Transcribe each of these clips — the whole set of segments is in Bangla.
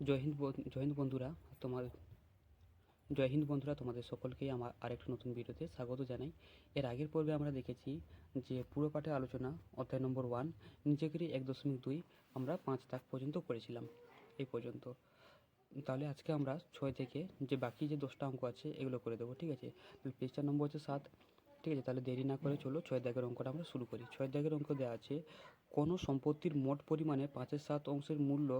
জয় হিন্দ বন্ধুরা। তোমার জয় হিন্দ বন্ধুরা, তোমাদের সকলকেই আমার আরেকটা নতুন ভিডিওতে স্বাগত জানাই। এর আগের পর্বে আমরা দেখেছি যে পুরো পাঠে আলোচনা অধ্যায় নম্বর 1 নিজেকেরই 1.2 আমরা 5 দাগ পর্যন্ত করেছিলাম এই পর্যন্ত। তাহলে আজকে আমরা 6 থেকে যে বাকি যে 10টা অঙ্ক আছে এগুলো করে দেবো, ঠিক আছে? তাহলে পেজটার নম্বর হচ্ছে 7, ঠিক আছে? তাহলে দেরি না করে চলো 6 দাগের অঙ্কটা আমরা শুরু করি। 6 দাগের অঙ্ক দেওয়া আছে, কোনো সম্পত্তির মোট পরিমাণে 5/7 অংশের মূল্য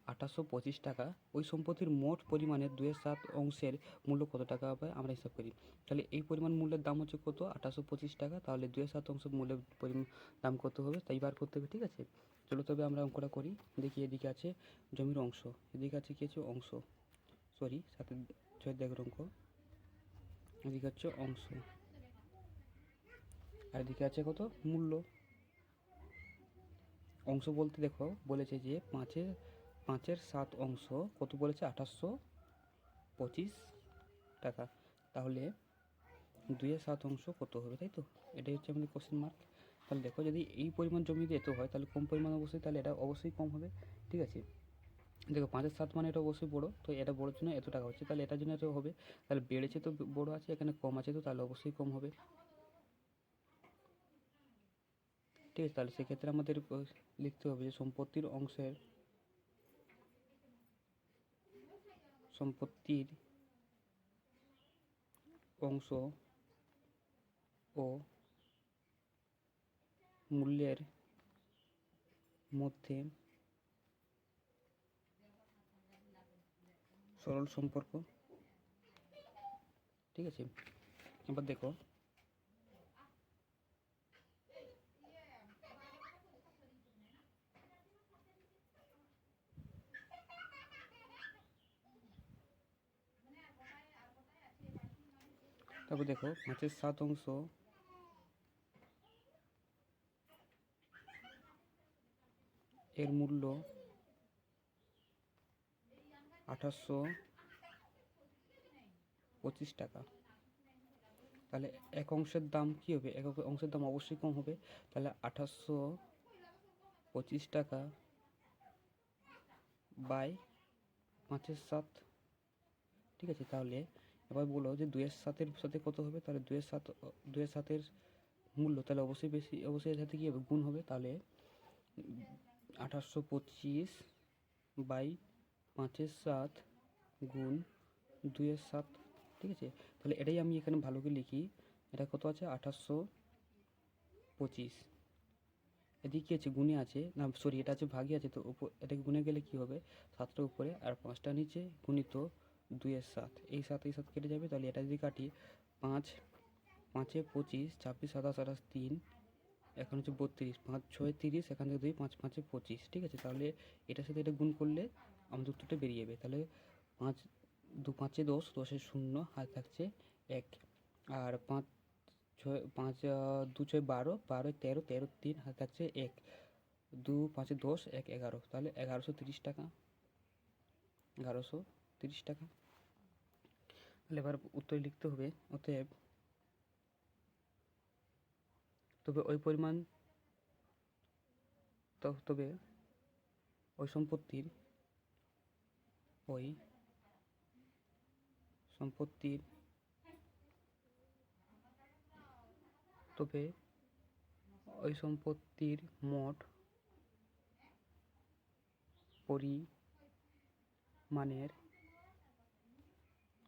2825 টাকা, ওই সম্পত্তির মোট পরিমাণে 2/7 অংশের মূল্য কত টাকা হবে আমরা হিসাব করি। তাহলে এই পরিমাণ মূল্যের দাম হচ্ছে কত? 2825 টাকা। তাহলে 2/7 অংশের মূল্যের দাম কত হবে তাই বার করতে হবে, ঠিক আছে? চলো তবে আমরা অঙ্কটা করি। দেখি, এদিকে আছে জমির অংশ, এদিকে আছে কি আছে অংশ, সরি 6 দাগের অঙ্ক, এদিকে হচ্ছে অংশ, আর এদিকে আছে কত? মূল্য। অংশ বলতে দেখো বলেছে যে 5/7 অংশ কত বলেছে? 2825 টাকা। তাহলে 2/7 অংশ কত হবে, তাই তো? এটাই হচ্ছে আমাদের কোশ্চেন মার্ক। তাহলে দেখো, যদি এই পরিমাণ জমিতে এত হয় তাহলে কম পরিমাণ অবশ্যই, তাহলে এটা অবশ্যই কম হবে, ঠিক আছে? দেখো 5/7 মানে এটা অবশ্যই বড়ো, তো এটা বড়োর জন্য এত টাকা হচ্ছে, তাহলে এটার জন্য এত হবে। তাহলে বেড়েছে তো বড়ো আছে, এখানে কম আছে তো তাহলে অবশ্যই কম হবে, ঠিক আছে? তাহলে সেক্ষেত্রে আমাদের লিখতে হবে যে সম্পত্তির অংশ ও মূল্যের মধ্যে সরল সম্পর্ক, ঠিক আছে? এবার দেখো, তারপর দেখো 5/7 অংশ এর মূল্য 2825 টাকা। তাহলে এক অংশের দাম কী হবে? এক অংশের দাম অবশ্যই কম হবে। তাহলে 2825 টাকা বাই 5/7, ঠিক আছে? তাহলে এবার বলো যে 2/7 সাথে কত হবে? তাহলে 2/7 মূল্য তাহলে অবশ্যই বেশি, অবশ্যই এর সাথে কী হবে? গুণ হবে। তাহলে 2825 বাই 5/7 গুণ 2/7, ঠিক আছে? তাহলে এটাই আমি এখানে ভালো করে লিখি। এটা কত আছে? 2825। এদিকে কী আছে? গুণে আছে, না সরি এটা আছে ভাগে আছে, তো এটাকে গুণে গেলে কী হবে? 7টা উপরে আর 5টা নিচে, গুণিত 2/7, এই 7 এই 7 কেটে যাবে। তাহলে এটা যদি কাটি, 5×5=25, 26×7=28, 3, এখন হচ্ছে 32, 5×6=30, এখান থেকে 2, 5×5=25, ঠিক আছে? তাহলে এটার সাথে এটা গুণ করলে আমাদের উত্তরটা বেরিয়ে যাবে। তাহলে 5×2=10, 10-এ 0, হাতে থাকছে 1, আর 5×2=12, 12-এ 13, 13-3, হাতে থাকছে 1, 2×5=10, 1=11, তাহলে 1130 টাকা, 1130 টাকা। তাহলে এবার উত্তরে লিখতে হবে, অতএব তবে ওই পরিমাণ তবে ওই সম্পত্তির তবে ওই সম্পত্তির মোট পরিমাণের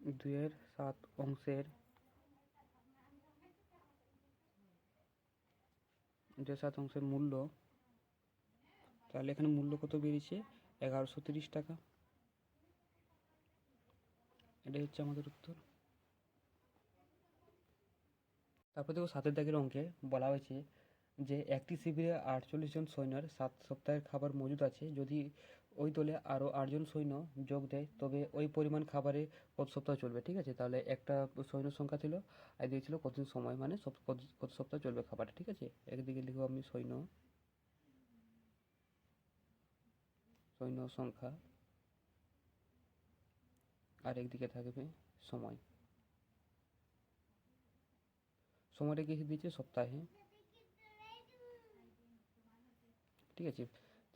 2/7 অংশের মূল্য, তাহলে এখানে মূল্য কত বেরিয়েছে? 1130 টাকা। এটাই হচ্ছে আমাদের উত্তর। তারপর দেখো 7 দাগের অঙ্কে বলা হয়েছে যে একটি শিবিরে 48 জন সৈন্যের 7 সপ্তাহের খাবার মজুদ আছে। যদি ওই দলে আরও 8 জন সৈন্য যোগ দেয় তবে ওই পরিমাণ খাবারে কত সপ্তাহ চলবে, ঠিক আছে? তাহলে একটা সৈন্য সংখ্যা ছিল আর দিয়েছিল কতদিন সময়, মানে কত সপ্তাহ চলবে খাবারটা, ঠিক আছে? একদিকে লিখব আমি সৈন্য সংখ্যা, আর একদিকে থাকবে সময়টা কি দিয়েছে? সপ্তাহে, ঠিক আছে?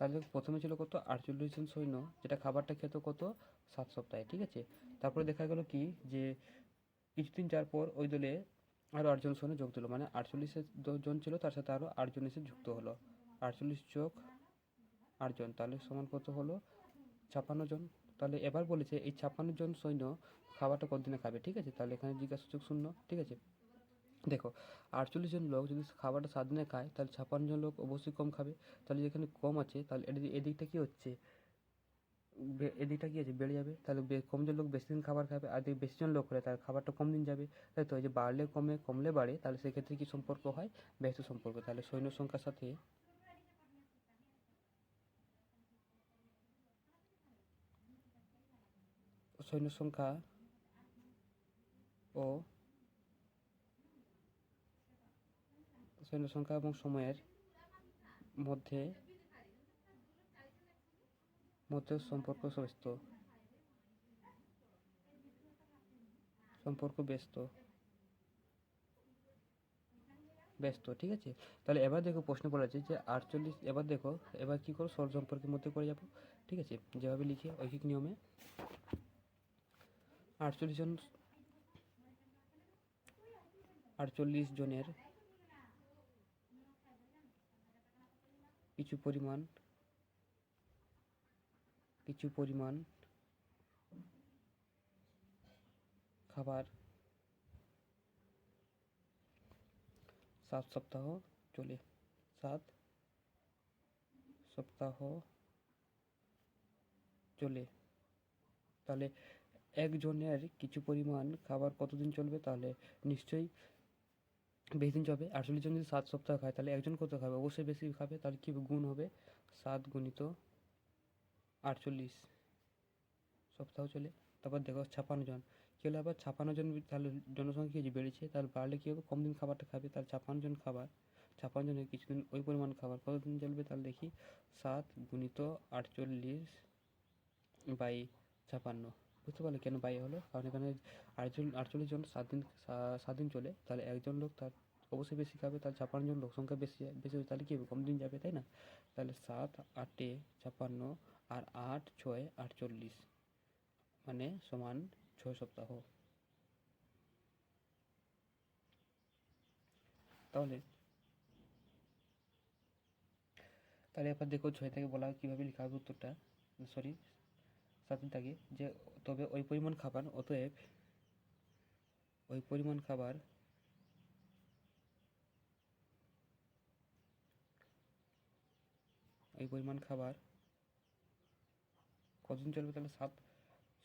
তাহলে প্রথমে ছিল কত 48 জন সৈন্য, যেটা খাবারটা খেত কত 7 সপ্তাহে, ঠিক আছে। তারপরে দেখা গেল কি যে কিছুদিন যাওয়ার পর ওই দলে আরও 8 জন সৈন্য যোগ দিল, মানে 48 জন ছিল, তার সাথে আরও 8 জন এসে যুক্ত হলো। 48 যোগ 8 জন তাহলে সমান কত হলো 56 জন। তাহলে এবার বলেছে এই 56 জন সৈন্য খাবারটা কতদিনে খাবে, ঠিক আছে। তাহলে এখানে জিজ্ঞাসাসূচক শূন্য, ঠিক আছে। দেখো 48 জন লোক যদি খাবারটা 7 দিনে খায় তাহলে 56 জন লোক অবশ্যই কম খাবে। তাহলে যেখানে কম আছে তাহলে এদিকটা কি হচ্ছে, এদিকটা কি আছে বেড়ে যাবে। তাহলে কম জন লোক বেশি দিন খাবার খাবে, আর যদি বেশি জন লোক হলে তার খাবারটা কম দিন যাবে। তাই তো এই যে বাড়লে কমে কমলে বাড়ে, তাহলে সেক্ষেত্রে কি সম্পর্ক হয়, ব্যস্ত সম্পর্ক। তাহলে সৈন্য সংখ্যার সাথে সৈন্য সংখ্যা ও সৈন্য সংখ্যা এবং সময়ের মধ্যে মধ্যে সম্পর্ক ব্যস্ত ব্যস্ত, ঠিক আছে। তাহলে এবার দেখো প্রশ্ন বলা আছে যে 48, এবার দেখো এবার কি করো সরল সম্পর্কের মধ্যে করে যাবো, ঠিক আছে। যেভাবে লিখে ঐকিক নিয়মে 48 জন 48 জনের কিছু পরিমাণ খাবার 7 সপ্তাহ চলে, 7 সপ্তাহ চলে। তাহলে একজনের কিছু পরিমাণ খাবার কতদিন চলবে, তাহলে নিশ্চয়ই বেশি দিন চলবে। 48 জন যদি 7 সপ্তাহ খায় তাহলে একজন কত খাবে, অবশ্যই বেশি খাবে। তাহলে কি গুণ হবে, 7 গুণিত 48 সপ্তাহ চলে। তারপর দেখো 56 জন, কী হলো আবার 56 জন, তাহলে জনসংখ্যা কি বেড়েছে, তাহলে বাড়লে কী হবে কম দিন খাবারটা খাবে। তাহলে 56 জন খাবার, 56 জনের কিছুদিন ওই পরিমাণ খাবার কতদিন চলবে, তাহলে দেখি 7 গুণিত 48 বাই 56। বুঝতে পারলে কেন বাই হলো, কারণ এখানে 48 জন 7 দিন চলে, তাহলে একজন লোক তার অবশ্যই বেশি খাবে। তাহলে 56 জন লোক সংখ্যা বেশি বেশি হবে, তাহলে কী হবে কম দিন যাবে, তাই না। তাহলে 7 8 56 আর 8 6 48 মানে সমান 6 সপ্তাহ। তাহলে তাহলে এবার দেখো 6 থেকে বলা কীভাবে লেখা হবে উত্তরটা, সরি 7 থেকে, যে তবে ওই পরিমাণ খাবার, অতএব ওই পরিমাণ খাবার কতদিন চলবে, তাহলে 7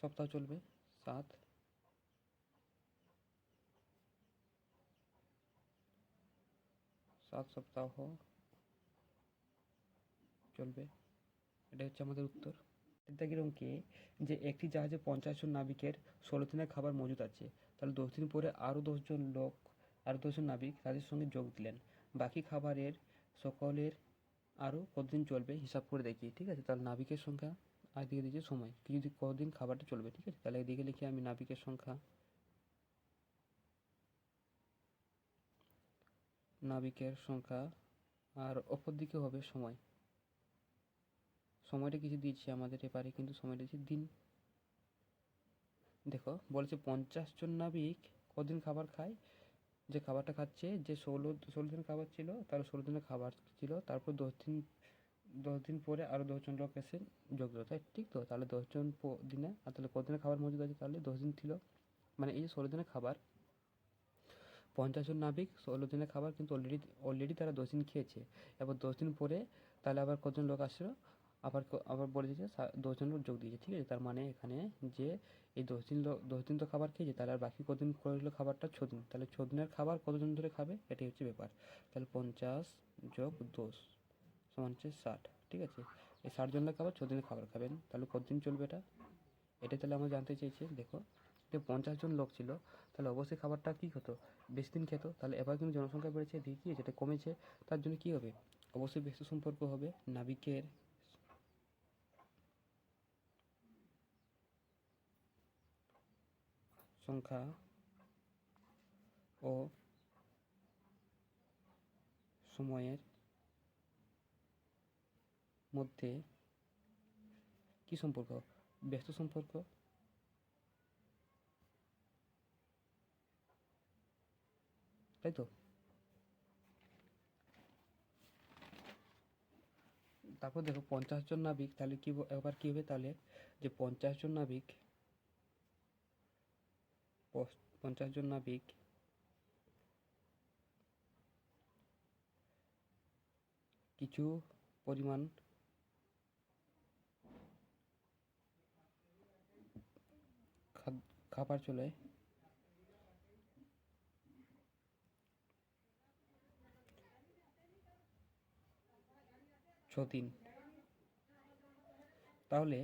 সপ্তাহ চলবে, 7 সপ্তাহ চলবে। এটা হচ্ছে আমাদের উত্তর। এটা কিরকম কি, যে একটি জাহাজে 50 জন নাবিকের 16 দিনের খাবার মজুদ আছে। তাহলে 10 দিন পরে আরও 10 জন নাবিক তাদের সঙ্গে যোগ দিলেন। বাকি খাবারের সকলের আরও কতদিন চলবে হিসাব করে দেখি, ঠিক আছে। তাহলে নাবিকের সংখ্যা আর দিকে দিয়েছে সময়, কি যদি কতদিন খাবারটা চলবে, ঠিক আছে। তাহলে এদিকে লিখি আমি নাবিকের সংখ্যা আর অপর দিকে হবে সময়। সময়টা কিছু দিয়েছে আমাদের এবারে, কিন্তু সময়টা দিচ্ছে দিন। দেখো বলেছে 50 জন নাবিক কদিন খাবার খায়, যে খাবারটা খাচ্ছে, যে ষোলো দিনের খাবার ছিল, তাহলে 16 দিনের খাবার ছিল, তারপর 10 দিন পরে আরও 10 জন লোক এসে যোগ দিল, তাই ঠিক তো। তাহলে 10 জন দিনে, আর তাহলে কদিনের খাবার মজুদ আছে, তাহলে 10 দিন ছিল। মানে এই যে 16 দিনের খাবার, 50 জন নাবিক 16 দিনের খাবার কিন্তু অলরেডি তারা 10 দিন খেয়েছে। এবার 10 দিন পরে তাহলে আবার কতজন লোক আসলো, আবার বলে দিয়েছে 10 জন লোক যোগ দিয়েছে, ঠিক আছে। তার মানে এখানে যে এই 10 দিন তো খাবার খেয়েছে, তাহলে আর বাকি কদিন করলো খাবারটা 6 দিন, তাহলে 6 দিনের খাবার কতজন ধরে খাবে, এটাই হচ্ছে ব্যাপার। তাহলে 50 যোগ 10 সমান হচ্ছে 60, ঠিক আছে। এই 60 জন লোক আবার 6 দিনের খাবার খাবেন, তাহলে কতদিন চলবে এটা, এটাই তাহলে আমরা জানতে চেয়েছি। দেখো যে 50 জন লোক ছিল, তাহলে অবশ্যই খাবারটা কী হতো বেশি দিন খেত। তাহলে এবার কিন্তু জনসংখ্যা বেড়েছে, এদিকে কী যেটা কমেছে, তার জন্য কী হবে অবশ্যই ব্যস্ত সম্পর্ক হবে। নাবিকের সংখ্যা ও সময়ের মধ্যে কি সম্পর্ক? ব্যস্ত সম্পর্ক। তাই তো? তারপর দেখো 50 জন নাবিক, তাহলে কি এবার কি হবে তাহলে, যে 50 জন নাবিক, 50 জন নাবিক কিছু পরিমাণ খাবার চলে 6 দিন। তাহলে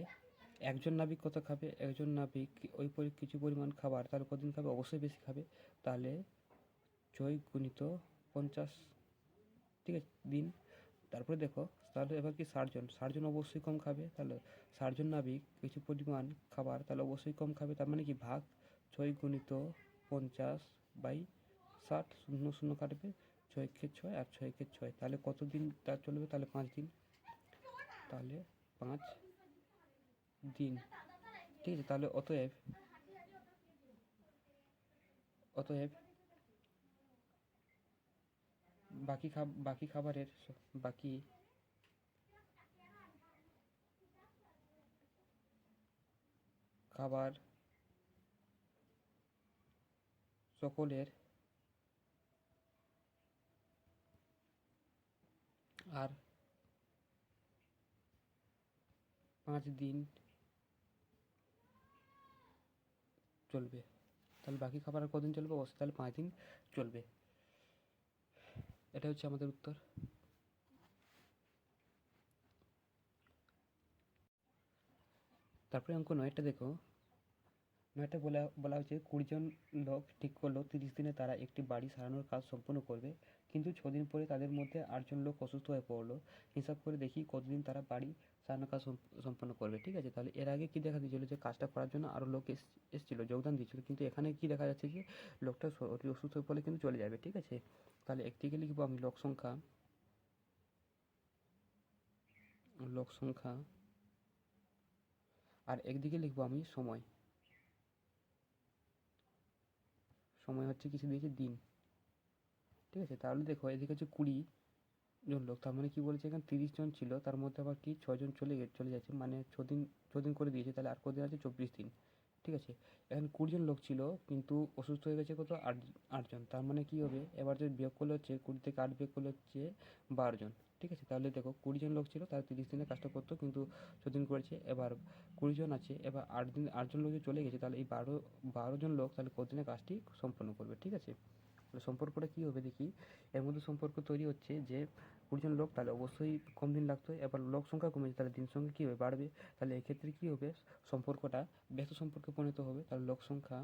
একজন নাবিক কত খাবে? একজন নাবিক ওই কিছু পরিমাণ খাবার তাহলে কদিন খাবে? অবশ্যই বেশি খাবে। তাহলে 6 গুণিত 50, ঠিক আছে, দিন। তারপরে দেখো, তাহলে এবার কি 60 জন, 60 জন অবশ্যই কম খাবে। তাহলে 60 জন নাবিক কিছু পরিমাণ খাবার তাহলে অবশ্যই কম খাবে, তার মানে কি ভাগ 6 গুণিত 50/60, শূন্য শূন্য কাটবে, 6 × 6 আর 6 × 6, তাহলে কত দিন তা চলবে? তাহলে 5 দিন। তাহলে 5 দিন, ঠিক আছে। তাহলে অতএব অতএব বাকি খাবারের বাকি খাবার সকলের আর 5 দিন চলবে। তাহলে বাকি খাবার আর কদিন চলবে? অবশ্যই তাহলে 5 দিন চলবে। এটা হচ্ছে আমাদের উত্তর। তারপরে অঙ্ক 9টা দেখো। 9টা বলা হচ্ছে 20 জন লোক ঠিক করলো 30 দিনে তারা একটি বাড়ি সারানোর কাজ সম্পন্ন করবে, কিন্তু 6 দিন পরে তাদের মধ্যে 8 জন লোক অসুস্থ হয়ে পড়লো। হিসাব করে দেখি কতদিন তারা বাড়ি সারানোর কাজ সম্পন্ন করবে। ঠিক আছে, তাহলে এর আগে কি দেখা দিয়েছিল যে কাজটা করার জন্য আরও লোক এসেছিল, যোগদান দিয়েছিল, কিন্তু এখানে কি দেখা যাচ্ছে যে লোকটা অসুস্থ হয়ে পড়লে কিন্তু চলে যাবে। ঠিক আছে, তাহলে একদিকে লিখবো আমি লোক সংখ্যা, আর একদিকে লিখবো আমি সময়। সময় হচ্ছে কিছু দিয়েছে দিন। ঠিক আছে, তাহলে দেখো এদিকে হচ্ছে 20 জন লোক, তার মানে কি বলেছে এখানে 30 জন ছিল, তার মধ্যে আবার কি 6 জন চলে যাচ্ছে, মানে 6 দিন করে দিয়েছে, তাহলে আর কদিন আছে? 24 দিন। ঠিক আছে, এখন 20 জন লোক ছিল কিন্তু অসুস্থ হয়ে গেছে কত? 8 জন, তার মানে কি হবে এবার যদি বিয়োগ করলে হচ্ছে 20 থেকে 8 বিয়োগ করলে হচ্ছে 12 জন। ঠিক আছে, তাহলে দেখো 20 জন লোক ছিল, তার 30 দিনে কাজটা করতো, কিন্তু 6 দিন করেছে। এবার 20 জন আছে, এবার 8 জন লোক যে চলে গেছে, তাহলে এই 12 জন লোক তাহলে কতদিনে কাজটি সম্পন্ন করবে। ঠিক আছে, তাহলে সম্পর্কটা কী হবে দেখি। এর মধ্যে সম্পর্ক তৈরি হচ্ছে যে 20 জন লোক, তাহলে অবশ্যই কম দিন লাগতো। এবার লোক সংখ্যা কমেছে, তাহলে দিন সংখ্যা কী হবে? বাড়বে। তাহলে এক্ষেত্রে কী হবে? সম্পর্কটা ব্যস্ত সম্পর্কে পরিণত হবে। তাহলে লোক সংখ্যা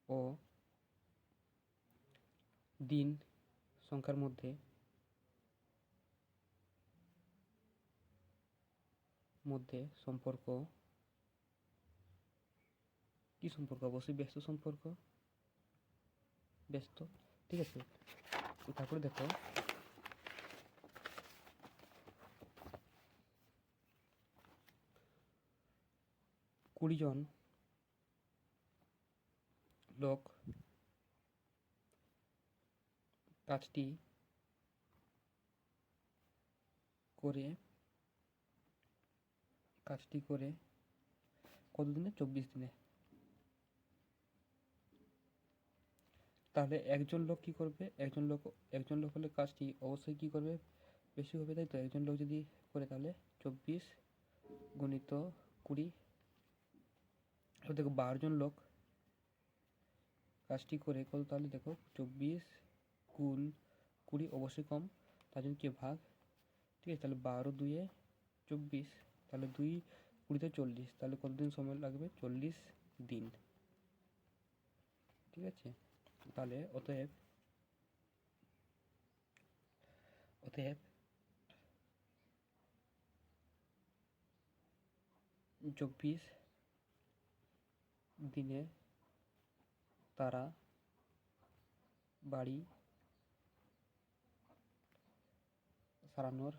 ও দিন সংখ্যার মধ্যে সম্পর্ক, কি সম্পর্ক? অবশ্যই ব্যস্ত সম্পর্ক, ব্যস্ত। ঠিক আছে, তারপরে দেখো 20 জন লোক কাজটি করে কত দিনে? 24 দিনে। তাহলে একজন লোক কি করবে? একজন লোক হলে কাজটি অবশ্যই কি করবে? বেশি হবে, তাই তো? একজন লোক যদি করে তাহলে 24 গুণিত 20। এবার দেখো 12 জন লোক কাজটি করে কত? তাহলে দেখো 24 গুণ 20 অবশ্যই কম, তার জন্য কি ভাগ। ঠিক আছে, তাহলে 12 2 24, তাহলে 2 20 40, তাহলে কতদিন সময় লাগবে? 40 দিন। ঠিক আছে, তাহলে অতএব 24 দিনে তারা বাড়ি সারানোর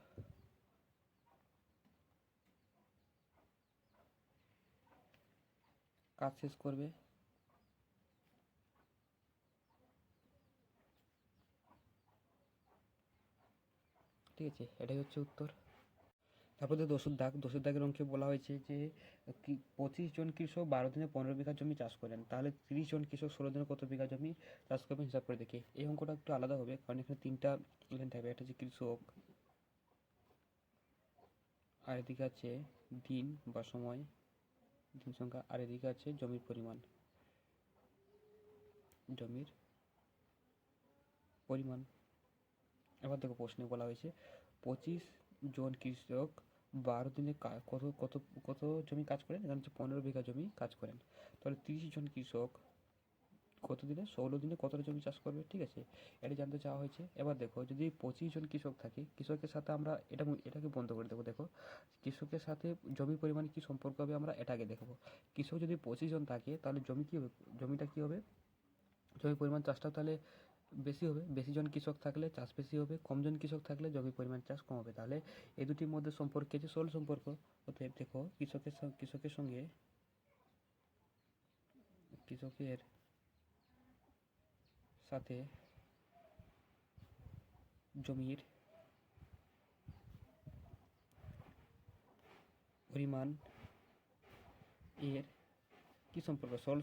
কাজ শেষ করবে। ঠিক আছে, এটাই হচ্ছে উত্তর। তারপরে দোষের দাগের অঙ্কে বলা হয়েছে যে 25 জন কৃষক 12 দিনে 15 বিঘা জমি চাষ করেন, তাহলে 30 জন কৃষক 16 দিনে কত বিঘা জমি চাষ করবেন হিসাব করে দেখে। এই অঙ্কটা একটু আলাদা হবে, কারণ এখানে 3টা লাইন থাকবে। একটা হচ্ছে কৃষক, আর এদিকে আছে দিন বা সময়, দিন সংখ্যা, আর এদিকে আছে জমির পরিমাণ। এবার দেখো প্রশ্নে বলা হয়েছে 25 জন কৃষক 12 দিনে কত কত কত জমি কাজ করেন, এখানে হচ্ছে 15 বিঘা জমি কাজ করেন। তাহলে 30 জন কৃষক কত দিনে, 16 দিনে কতটা জমি চাষ করবে। ঠিক আছে, এটা জানতে চাওয়া হয়েছে। এবার দেখো যদি 25 জন কৃষক থাকে, কৃষকের সাথে আমরা এটাকে বন্ধ করে দেবো। দেখো কৃষকের সাথে জমির পরিমাণ কি সম্পর্ক হবে আমরা এটাকে দেখবো। কৃষক যদি 25 জন থাকে তাহলে জমিটা কি হবে, জমির পরিমাণ চাষটাও তাহলে বেশি হবে। বেশি জন কৃষক থাকলে চাষ বেশি হবে, কম জন কৃষক থাকলে জমির পরিমাণ চাষ কম হবে। তাহলে এই দুটির মধ্যে সম্পর্ক যে সরল সম্পর্ক। অতএব দেখো কৃষকের সাথে জমির পরিমাণ এর কি সম্পর্ক, সরল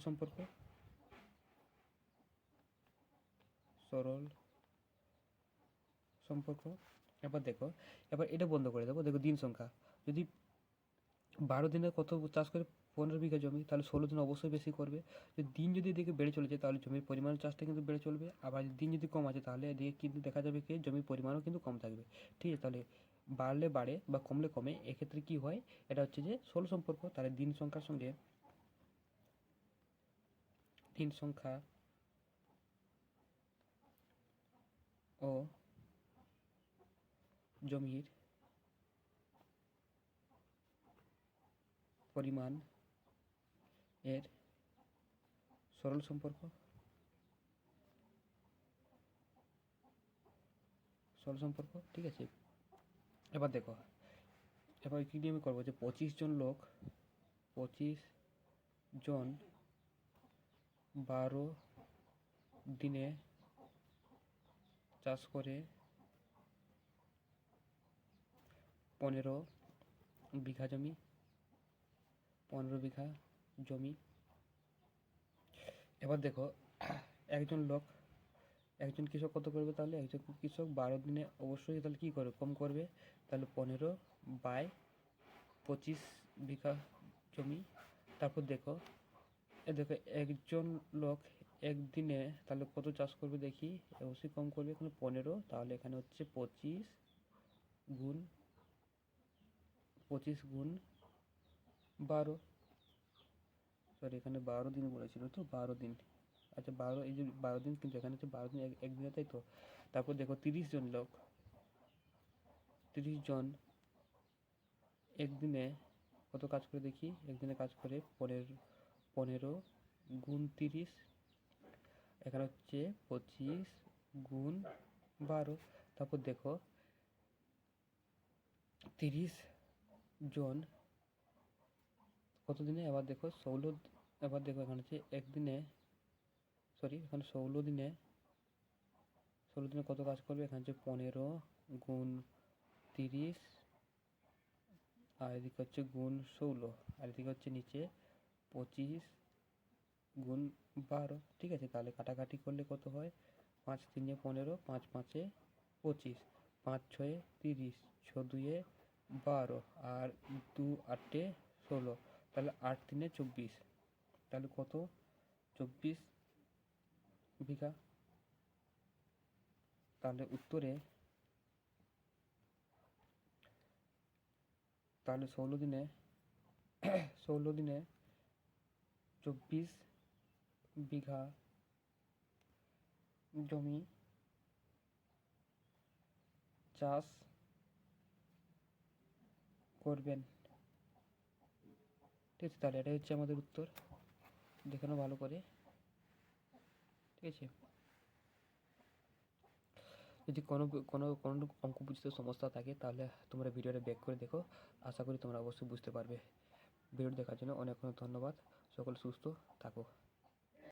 সম্পর্ক। এবার দেখো, এবার এটা বন্ধ করে দেবো। দেখো দিন সংখ্যা, যদি 12 দিনে কত চাষ করে 15 বিঘা জমি, তাহলে 16 দিন অবশ্যই বেশি করবে। দিন যদি এদিকে বেড়ে চলেছে তাহলে জমির পরিমাণ চাষটা কিন্তু বেড়ে চলবে। আবার দিন যদি কম আছে তাহলে এদিকে কিন্তু দেখা যাবে কি জমির পরিমাণও কিন্তু কম থাকবে। ঠিক আছে, তাহলে বাড়লে বাড়ে বা কমলে কমে, এক্ষেত্রে কি হয়, এটা হচ্ছে যে সরল সম্পর্ক। তাহলে দিন সংখ্যার সঙ্গে দিন সংখ্যা ও জমির পরিমাণ এর সরল সম্পর্ক। ঠিক আছে, এবার দেখো, এবার কি নিয়ে আমি করবো যে 25 জন 12 দিনে চাষ করে 15 বিঘা জমি। এবার দেখো একজন কৃষক কত করবে, তাহলে একজন কৃষক 12 দিনে অবশ্যই তাহলে কী করবে, কম করবে। তাহলে 15/25 বিঘা জমি। তারপর দেখো একজন লোক একদিনে তাহলে কত চাষ করবে দেখি, অবশ্যই কম করবে, এখানে 15, তাহলে এখানে হচ্ছে 25 গুণ 12, সরি এখানে 12 দিন বলেছিল তো, 12 দিন। আচ্ছা 12, এই যে 12 দিন, কিন্তু এখানে হচ্ছে 12 দিন একদিনে, তাই তো। তারপর দেখো 30 জন একদিনে কত কাজ করে দেখি, একদিনে কাজ করে 15 গুণ 30, এখানে হচ্ছে 25 গুণ 12। তারপর দেখো 30 জন কত দিনে, এবার দেখো এখানে হচ্ছে একদিনে, সরি এখানে 16 দিনে কত কাজ করবে, এখানে হচ্ছে 15 গুণ 30, আর এদিকে হচ্ছে গুণ 16, আর এদিকে হচ্ছে নিচে 25 গুণ 12। ঠিক আছে, তাহলে কাটাকাটি করলে কত হয়, 5 3 15, 5 5 25, 5 6 30, 6 2 12, আর 2 8 16, তাহলে 8 3 24, তাহলে কত, 24 বিঘা। তাহলে উত্তরে, তাহলে 16 দিনে 24 বিঘা জমি চাষ করবেন। ঠিক আছে, তাহলে এটাই হচ্ছে আমাদের উত্তর। দেখে নাও ভালো করে। ঠিক আছে? যদি কোনো কোনো কোনো অঙ্ক বুঝতে সমস্যা থাকে তাহলে তোমরা ভিডিওটা ব্যাক করে দেখো, আশা করি তোমরা অবশ্যই বুঝতে পারবে। ভিডিওটি দেখার জন্য অনেক অনেক ধন্যবাদ। সকল সুস্থ থাকো।